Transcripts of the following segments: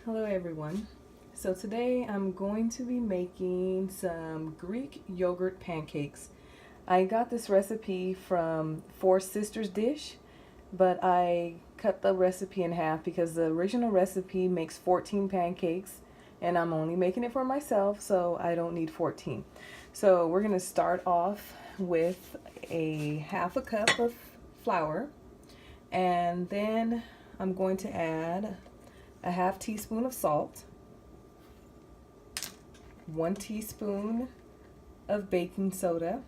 Hello everyone. So today I'm going to be making some Greek yogurt pancakes. I got this recipe from Four Sisters Dish, but I cut the recipe in half because the original recipe makes 14 pancakes and I'm only making it for myself, so I don't need 14. So we're going to start off with a half a cup of flour, and then I'm going to add a half teaspoon of salt, 1 teaspoon of baking soda,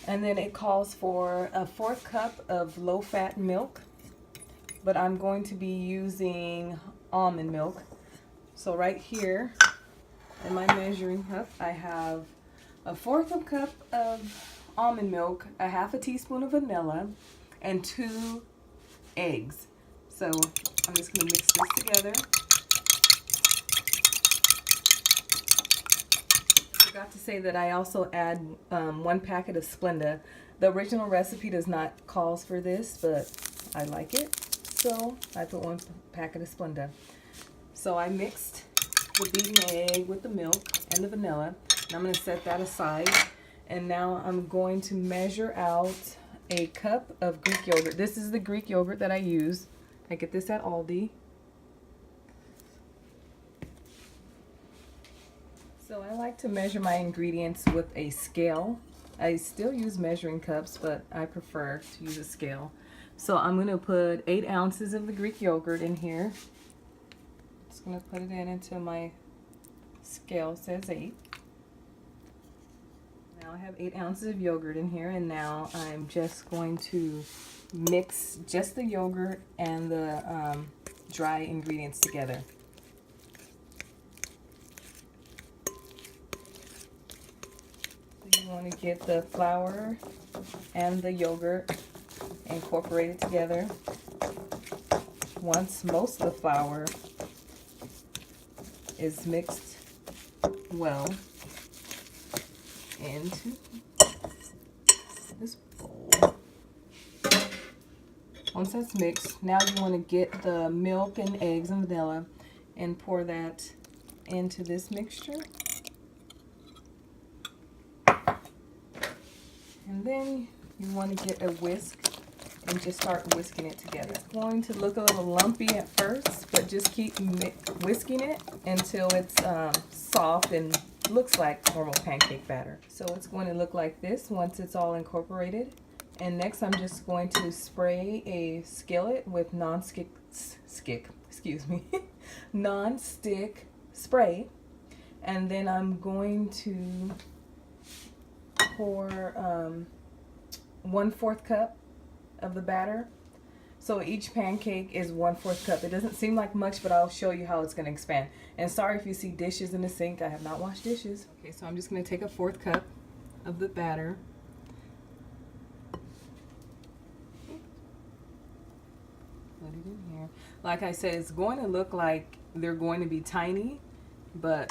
and then it calls for a 4th cup of low-fat milk, but I'm going to be using almond milk. So right here in my measuring cup, I have a 1/4 cup of almond milk, a half a teaspoon of vanilla, and 2 eggs. So I'm just going to mix this together. I forgot to say that I also add 1 packet of Splenda. The original recipe does not call for this, but I like it, so I put 1 packet of Splenda. So I mixed the beaten egg with the milk and the vanilla, and I'm going to set that aside. And now I'm going to measure out a cup of Greek yogurt. This is the Greek yogurt that I use. I get this at Aldi. So I like to measure my ingredients with a scale. I still use measuring cups, but I prefer to use a scale. So I'm going to put 8 ounces of the Greek yogurt in here. Just going to put it in until my scale says 8. Now I have 8 ounces of yogurt in here, and now I'm just going to mix just the yogurt and the dry ingredients together. So you want to get the flour and the yogurt incorporated together. Once most of the flour is mixed well into this bowl. Once that's mixed, now you want to get the milk and eggs and vanilla and pour that into this mixture. And then you want to get a whisk and just start whisking it together. It's going to look a little lumpy at first, but just keep whisking it until it's soft and looks like normal pancake batter. So it's going to look like this once it's all incorporated. And next I'm just going to spray a skillet with non-stick spray. And then I'm going to pour 1/4 cup of the batter. So each pancake is 1/4 cup. It doesn't seem like much, but I'll show you how it's going to expand. And sorry if you see dishes in the sink. I have not washed dishes. Okay, so I'm just going to take a 1/4 cup of the batter. Put it in here. Like I said, it's going to look like they're going to be tiny, but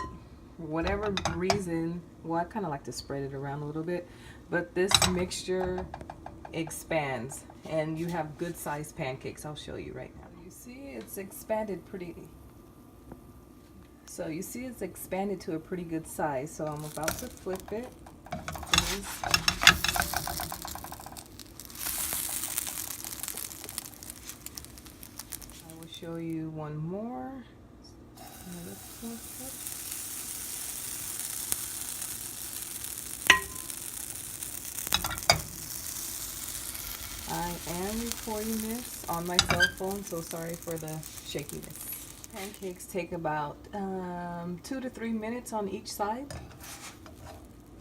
for whatever reason, well, I kind of like to spread it around a little bit, but this mixture expands and you have good sized pancakes. I'll show you right now. You see it's expanded pretty. So you see it's expanded to a pretty good size. So I'm about to flip it. I will show you one more. I am recording this on my cell phone, so sorry for the shakiness. Pancakes take about 2 to 3 minutes on each side.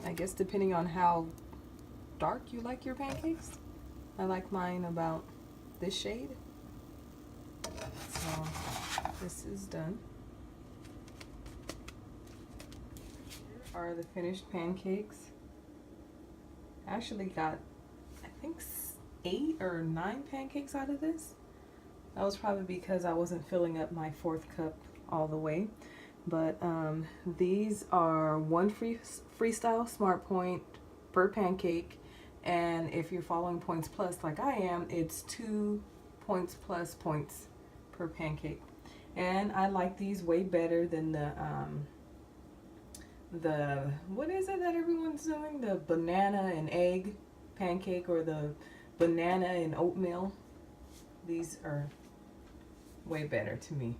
I guess depending on how dark you like your pancakes. I like mine about this shade. So this is done. Here are the finished pancakes. I actually got, I think, 8 or 9 pancakes out of this. That was probably because I wasn't filling up my 4th cup all the way. But these are 1 freestyle smart point per pancake, and if you're following points plus like I am, it's 2 points plus points per pancake. And I like these way better than the what is it that everyone's doing? The banana and egg pancake or the banana and oatmeal. These are way better to me.